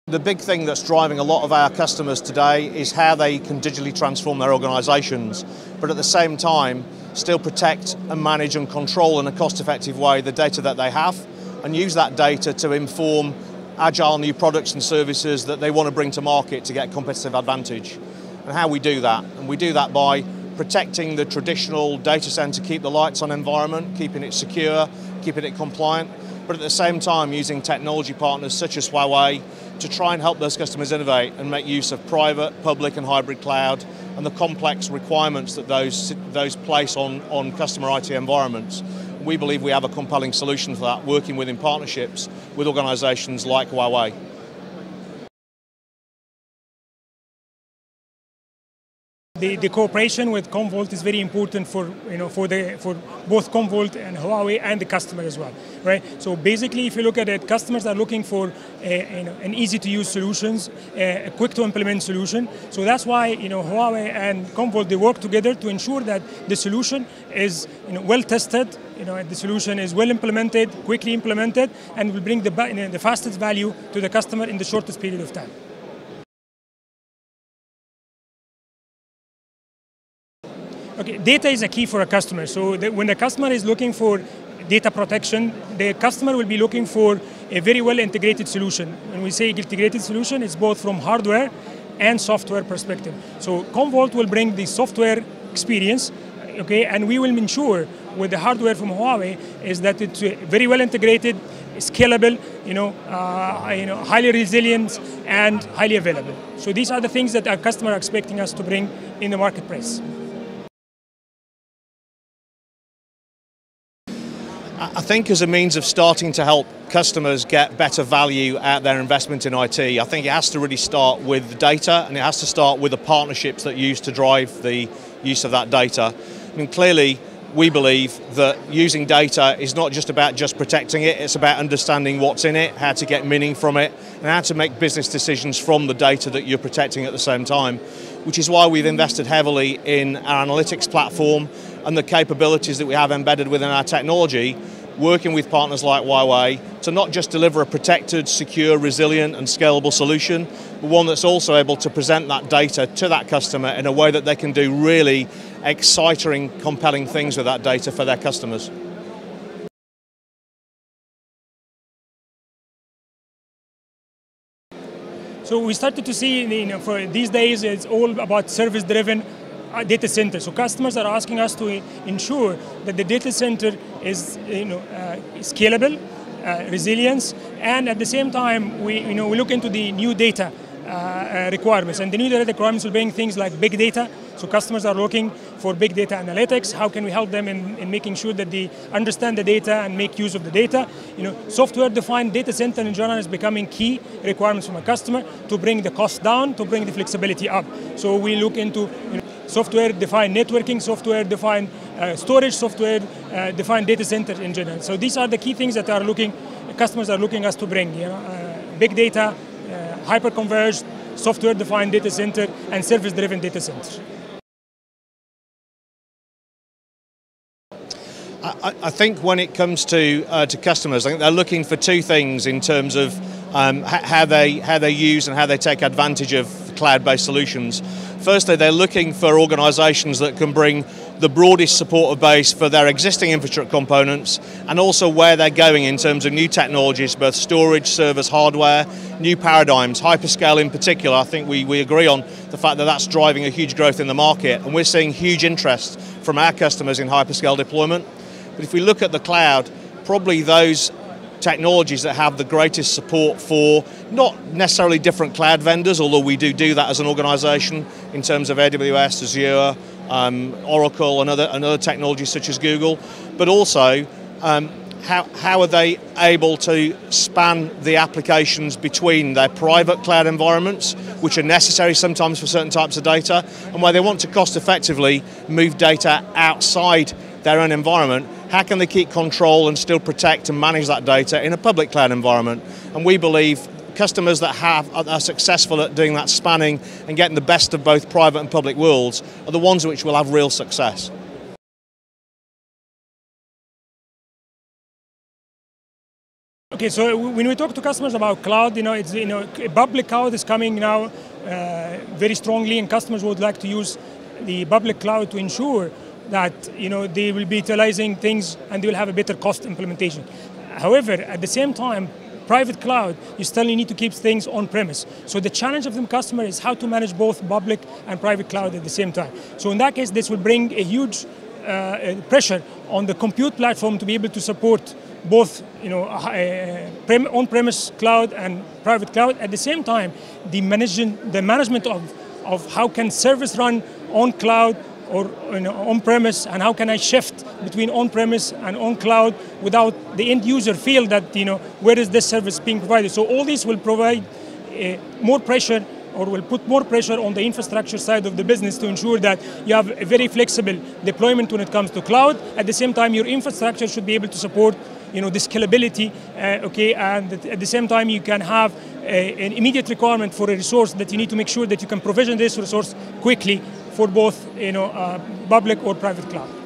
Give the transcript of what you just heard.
The big thing that's driving a lot of our customers today is how they can digitally transform their organisations, but at the same time still protect and manage and control in a cost-effective way the data that they have and use that data to inform agile new products and services that they want to bring to market to get competitive advantage. And how we do that? And we do that by protecting the traditional data centre, keep the lights on environment, keeping it secure, keeping it compliant, but at the same time using technology partners such as Huawei to try and help those customers innovate and make use of private, public and hybrid cloud and the complex requirements that those place on customer IT environments. We believe we have a compelling solution for that, working within partnerships with organisations like Huawei. The cooperation with Commvault is very important for both Commvault and Huawei and the customer as well, right? So basically, if you look at it, customers are looking for an easy-to-use solutions, a quick-to-implement solution. So that's why Huawei and Commvault, they work together to ensure that the solution is well tested, the solution is well implemented, quickly implemented, and will bring the fastest value to the customer in the shortest period of time. Okay, data is a key for a customer. So when the customer is looking for data protection, the customer will be looking for a very well integrated solution. When we say integrated solution, it's both from hardware and software perspective. So Commvault will bring the software experience, okay, and we will ensure with the hardware from Huawei is that it's very well integrated, scalable, highly resilient and highly available. So these are the things that our customers are expecting us to bring in the marketplace. I think as a means of starting to help customers get better value out their investment in IT, I think it has to really start with the data and it has to start with the partnerships that you use to drive the use of that data. I mean, clearly, we believe that using data is not just about just protecting it, it's about understanding what's in it, how to get meaning from it, and how to make business decisions from the data that you're protecting at the same time, which is why we've invested heavily in our analytics platform and the capabilities that we have embedded within our technology, working with partners like Huawei to not just deliver a protected, secure, resilient and scalable solution, but one that's also able to present that data to that customer in a way that they can do really exciting, compelling things with that data for their customers. So we started to see, for these days, it's all about service-driven data center. So customers are asking us to ensure that the data center is scalable, resilience, and at the same time we look into the new data requirements, and the new data requirements will bring things like big data. So customers are looking for big data analytics. How can we help them in making sure that they understand the data and make use of the data? Software-defined data center in general is becoming key requirements from a customer to bring the cost down, to bring the flexibility up. So we look into software-defined networking, software-defined storage, software-defined data centers in general. So these are the key things that customers are looking us to bring. Big data, hyper-converged, software-defined data center, and service-driven data centers. I think when it comes to customers, I think they're looking for two things in terms of how they use and how they take advantage of cloud-based solutions. Firstly, they're looking for organisations that can bring the broadest supporter base for their existing infrastructure components and also where they're going in terms of new technologies, both storage, servers, hardware, new paradigms, hyperscale in particular. I think we agree on the fact that that's driving a huge growth in the market, and we're seeing huge interest from our customers in hyperscale deployment. But if we look at the cloud, probably those technologies that have the greatest support for not necessarily different cloud vendors, although we do that as an organisation in terms of AWS, Azure, Oracle and other technologies such as Google, but also how are they able to span the applications between their private cloud environments, which are necessary sometimes for certain types of data, and where they want to cost effectively move data outside their own environment. How can they keep control and still protect and manage that data in a public cloud environment? And we believe customers that are successful at doing that spanning and getting the best of both private and public worlds are the ones which will have real success. Okay, so when we talk to customers about cloud, it's public cloud is coming now very strongly, and customers would like to use the public cloud to ensure that they will be utilizing things and they will have a better cost implementation. However, at the same time, private cloud, you still need to keep things on-premise. So the challenge of the customer is how to manage both public and private cloud at the same time. So in that case, this will bring a huge pressure on the compute platform to be able to support both on-premise cloud and private cloud. At the same time, the management of how can service run on cloud or on-premise, and how can I shift between on-premise and on-cloud without the end user feel that where is this service being provided. So all this will provide more pressure, or will put more pressure on the infrastructure side of the business to ensure that you have a very flexible deployment when it comes to cloud. At the same time, your infrastructure should be able to support the scalability, and at the same time you can have an immediate requirement for a resource that you need to make sure that you can provision this resource quickly for both public or private cloud.